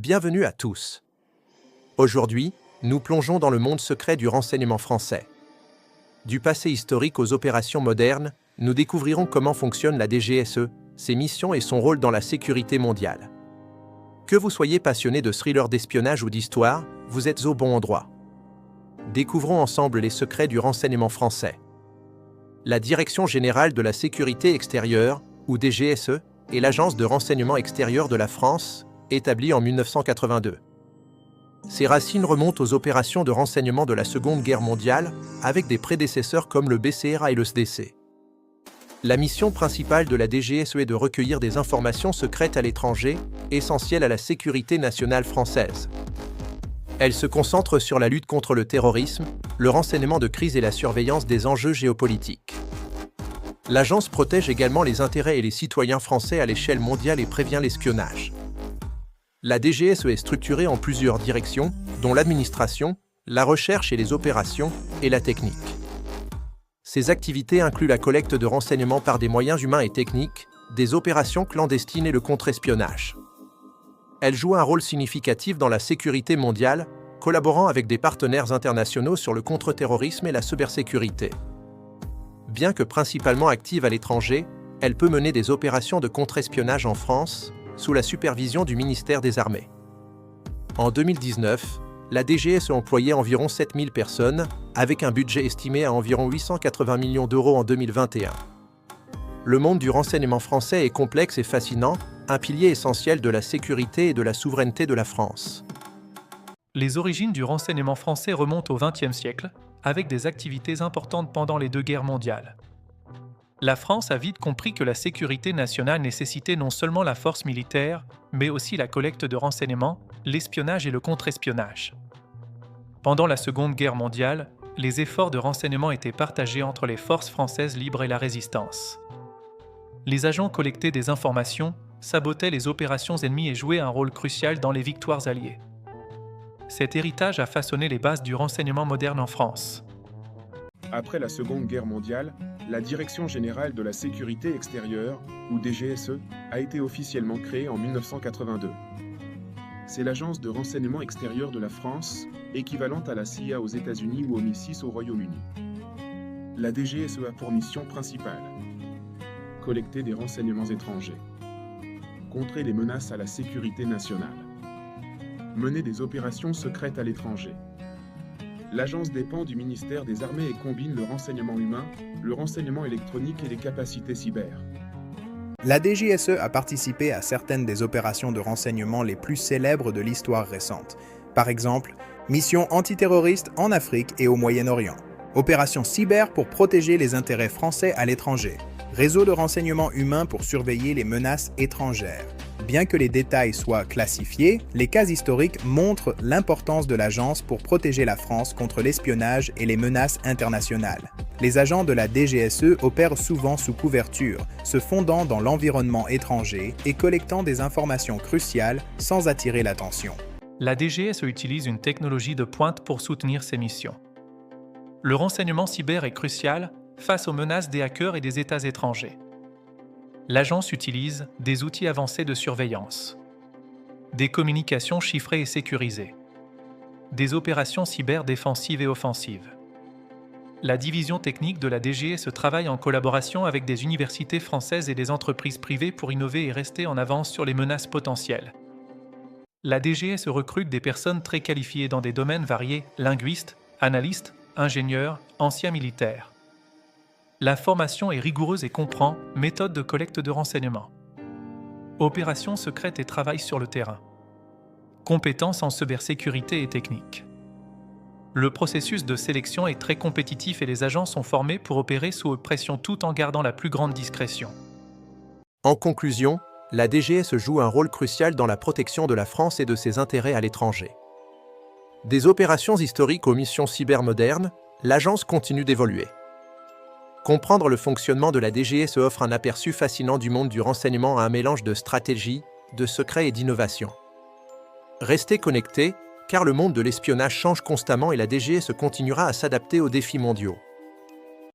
Bienvenue à tous. Aujourd'hui, nous plongeons dans le monde secret du renseignement français. Du passé historique aux opérations modernes, nous découvrirons comment fonctionne la DGSE, ses missions et son rôle dans la sécurité mondiale. Que vous soyez passionné de thrillers d'espionnage ou d'histoire, vous êtes au bon endroit. Découvrons ensemble les secrets du renseignement français. La Direction générale de la sécurité extérieure, ou DGSE, est l'agence de renseignement extérieur de la France, établie en 1982. Ses racines remontent aux opérations de renseignement de la Seconde Guerre mondiale, avec des prédécesseurs comme le BCRA et le SDC. La mission principale de la DGSE est de recueillir des informations secrètes à l'étranger, essentielles à la sécurité nationale française. Elle se concentre sur la lutte contre le terrorisme, le renseignement de crise et la surveillance des enjeux géopolitiques. L'agence protège également les intérêts et les citoyens français à l'échelle mondiale et prévient l'espionnage. La DGSE est structurée en plusieurs directions, dont l'administration, la recherche et les opérations, et la technique. Ces activités incluent la collecte de renseignements par des moyens humains et techniques, des opérations clandestines et le contre-espionnage. Elle joue un rôle significatif dans la sécurité mondiale, collaborant avec des partenaires internationaux sur le contre-terrorisme et la cybersécurité. Bien que principalement active à l'étranger, elle peut mener des opérations de contre-espionnage en France, sous la supervision du ministère des Armées. En 2019, la DGSE employait environ 7000 personnes, avec un budget estimé à environ 880 millions d'euros en 2021. Le monde du renseignement français est complexe et fascinant, un pilier essentiel de la sécurité et de la souveraineté de la France. Les origines du renseignement français remontent au XXe siècle, avec des activités importantes pendant les deux guerres mondiales. La France a vite compris que la sécurité nationale nécessitait non seulement la force militaire, mais aussi la collecte de renseignements, l'espionnage et le contre-espionnage. Pendant la Seconde Guerre mondiale, les efforts de renseignement étaient partagés entre les forces françaises libres et la résistance. Les agents collectaient des informations, sabotaient les opérations ennemies et jouaient un rôle crucial dans les victoires alliées. Cet héritage a façonné les bases du renseignement moderne en France. Après la Seconde Guerre mondiale, la Direction générale de la sécurité extérieure, ou DGSE, a été officiellement créée en 1982. C'est l'agence de renseignement extérieur de la France, équivalente à la CIA aux États-Unis ou au MI6 au Royaume-Uni. La DGSE a pour mission principale collecter des renseignements étrangers, contrer les menaces à la sécurité nationale, mener des opérations secrètes à l'étranger. L'agence dépend du ministère des Armées et combine le renseignement humain, le renseignement électronique et les capacités cyber. La DGSE a participé à certaines des opérations de renseignement les plus célèbres de l'histoire récente. Par exemple, mission antiterroriste en Afrique et au Moyen-Orient. Opération cyber pour protéger les intérêts français à l'étranger. Réseau de renseignement humain pour surveiller les menaces étrangères. Bien que les détails soient classifiés, les cas historiques montrent l'importance de l'agence pour protéger la France contre l'espionnage et les menaces internationales. Les agents de la DGSE opèrent souvent sous couverture, se fondant dans l'environnement étranger et collectant des informations cruciales sans attirer l'attention. La DGSE utilise une technologie de pointe pour soutenir ses missions. Le renseignement cyber est crucial face aux menaces des hackers et des États étrangers. L'agence utilise des outils avancés de surveillance, des communications chiffrées et sécurisées, des opérations cyber défensives et offensives. La division technique de la DGSE travaille en collaboration avec des universités françaises et des entreprises privées pour innover et rester en avance sur les menaces potentielles. La DGSE recrute des personnes très qualifiées dans des domaines variés, linguistes, analystes, ingénieurs, anciens militaires. La formation est rigoureuse et comprend méthode de collecte de renseignements, opérations secrètes et travail sur le terrain, compétences en cybersécurité et technique. Le processus de sélection est très compétitif et les agents sont formés pour opérer sous haute pression tout en gardant la plus grande discrétion. En conclusion, la DGSE joue un rôle crucial dans la protection de la France et de ses intérêts à l'étranger. Des opérations historiques aux missions cyber modernes, l'agence continue d'évoluer. Comprendre le fonctionnement de la DGSE offre un aperçu fascinant du monde du renseignement à un mélange de stratégie, de secret et d'innovation. Restez connectés, car le monde de l'espionnage change constamment et la DGSE continuera à s'adapter aux défis mondiaux.